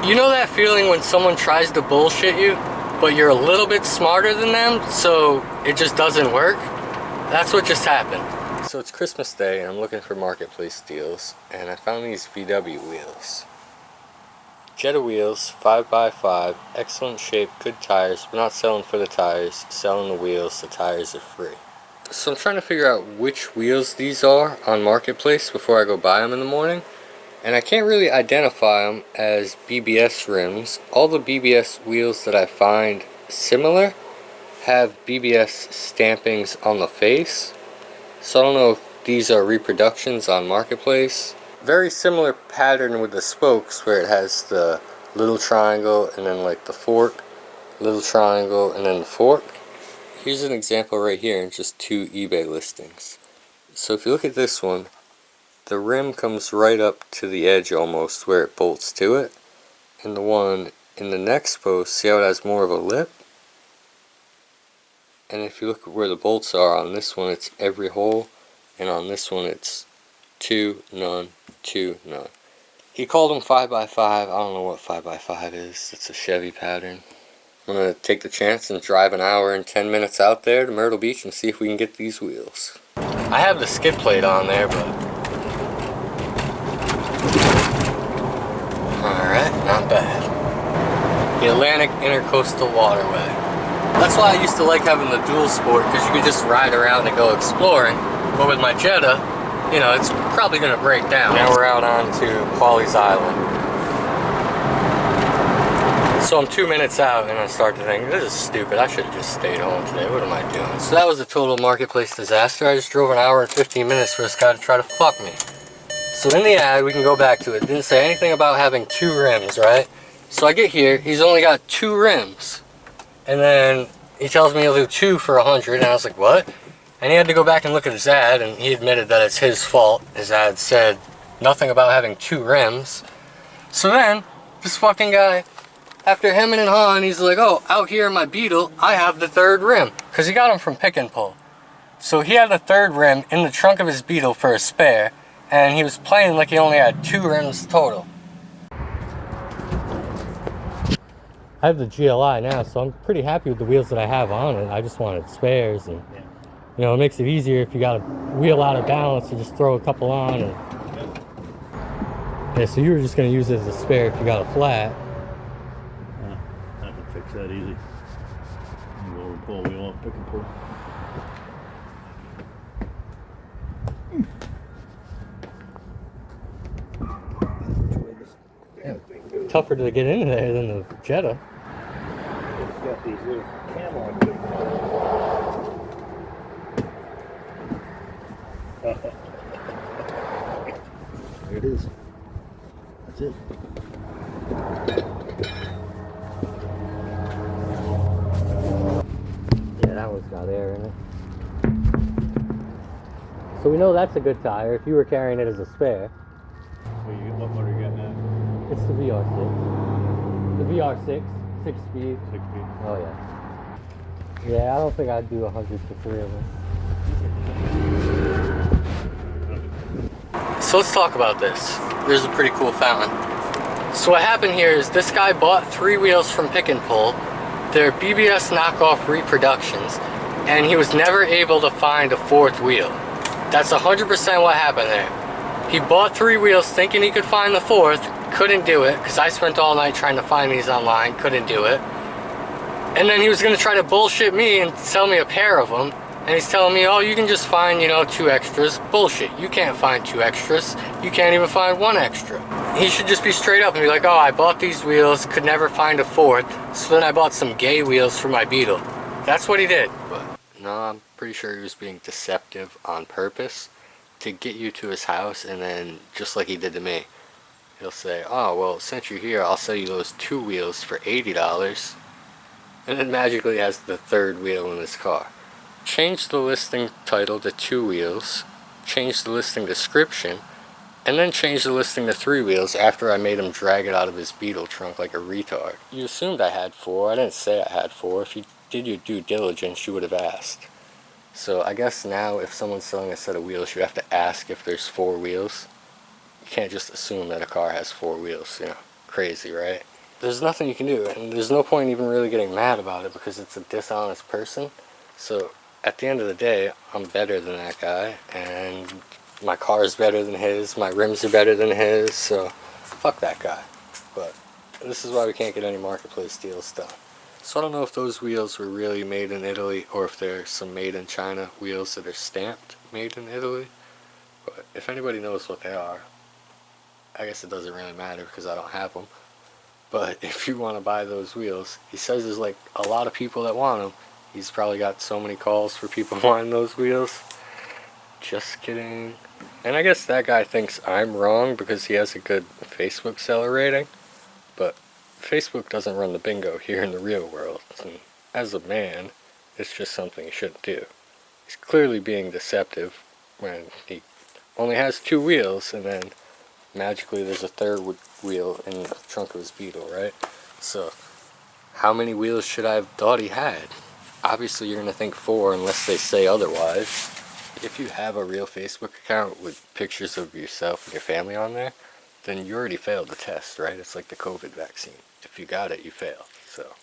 You know that feeling when someone tries to bullshit you, but you're a little bit smarter than them, so it just doesn't work? That's what just happened. So it's Christmas Day, and I'm looking for marketplace deals, and I found these VW wheels. Jetta wheels, 5x5, excellent shape, good tires. We're not selling for the tires, selling the wheels. The tires are free. So I'm trying to figure out which wheels these are on marketplace before I go buy them in the morning. And I can't really identify them as BBS rims. All the BBS wheels that I find similar have BBS stampings on the face. So I don't know if these are reproductions on marketplace. Very similar pattern with the spokes where it has the little triangle and then like the fork, little triangle and then the fork. Here's an example right here in just 2 eBay listings. So if you look at this one, the rim comes right up to the edge almost where it bolts to it. And the one in the next post, see how it has more of a lip? And if you look at where the bolts are, on this one it's every hole, and on this one it's 2, none, 2, none. He called them 5x5. I don't know what 5x5 is. It's a Chevy pattern. I'm going to take the chance and drive an hour and 10 minutes out there to Myrtle Beach and see if we can get these wheels. I have the skid plate on there, but... Alright, not bad. The Atlantic Intercoastal Waterway. That's why I used to like having the dual sport, because you could just ride around and go exploring. But with my Jetta, you know, it's probably going to break down. Now we're out on to Pawleys Island. So I'm 2 minutes out and I start to think, this is stupid. I should have just stayed home today. What am I doing? So that was a total marketplace disaster. I just drove an hour and 15 minutes for this guy to try to fuck me. So in the ad, we can go back to it. It didn't say anything about having 2 rims, right? So I get here, he's only got 2 rims. And then he tells me he'll do 2 for 100, and I was like, what? And he had to go back and look at his ad, and he admitted that it's his fault. His ad said nothing about having 2 rims. So then, this fucking guy, after hemming and hawing, he's like, oh, out here in my Beetle, I have the 3rd rim. Because he got them from Pick and Pull. So he had the 3rd rim in the trunk of his Beetle for a spare, and he was playing like he only had 2 rims total. I have the GLI now, so I'm pretty happy with the wheels that I have on it. I just wanted spares, and you know, it makes it easier if you got a wheel out of balance to just throw a couple on. And yeah, so you were just going to use it as a spare if you got a flat. I can fix that easy. Go over and pull a wheel off, Pick and Pull. Yeah, tougher to get in there than the Jetta. It's got these little camo. There it is. That's it. Yeah, that one's got air in it. So we know that's a good tire if you were carrying it as a spare. What motor you got now? It's the VR6. The VR6, 6 speed. 6 speed. Oh yeah. Yeah, I don't think I'd do 100 for 3 of them. So let's talk about this. There's a pretty cool fountain. So what happened here is this guy bought 3 wheels from Pick and Pull. They're BBS knockoff reproductions, and he was never able to find a 4th wheel. That's 100% what happened there. He bought 3 wheels thinking he could find the 4th, couldn't do it, because I spent all night trying to find these online, couldn't do it. And then he was going to try to bullshit me and sell me a pair of them. And he's telling me, oh, you can just find, you know, 2 extras. Bullshit. You can't find 2 extras. You can't even find 1 extra. He should just be straight up and be like, oh, I bought these wheels, could never find a 4th, so then I bought some gay wheels for my Beetle. That's what he did. But no, I'm pretty sure he was being deceptive on purpose to get you to his house, and then, just like he did to me, he'll say, oh, well, since you're here, I'll sell you those 2 wheels for $80. And then magically has the 3rd wheel in his car. Change the listing title to 2 wheels, change the listing description, and then change the listing to 3 wheels after I made him drag it out of his Beetle trunk like a retard. You assumed I had 4. I didn't say I had 4. If you did your due diligence, you would have asked. So I guess now if someone's selling a set of wheels, you have to ask if there's 4 wheels. You can't just assume that a car has 4 wheels, you know. Crazy, right? there's nothing you can do, and there's no point even really getting mad about it because it's a dishonest person. So at the end of the day, I'm better than that guy, and my car is better than his, my rims are better than his, so fuck that guy. But this is why we can't get any marketplace deals done. So I don't know if those wheels were really made in Italy or if they're some made in China wheels that are stamped made in Italy. But if anybody knows what they are, I guess it doesn't really matter because I don't have them. But if you want to buy those wheels, he says there's like a lot of people that want them. He's probably got so many calls for people wanting those wheels. Just kidding. And I guess that guy thinks I'm wrong because he has a good Facebook seller rating. But Facebook doesn't run the bingo here in the real world. And as a man, it's just something he shouldn't do. He's clearly being deceptive when he only has 2 wheels and then magically there's a third wheel in the trunk of his Beetle, right? So how many wheels should I have thought he had? Obviously you're going to think 4 unless they say otherwise. If you have a real Facebook account with pictures of yourself and your family on there, then you already failed the test, right? It's like the COVID vaccine. If you got it, you failed. So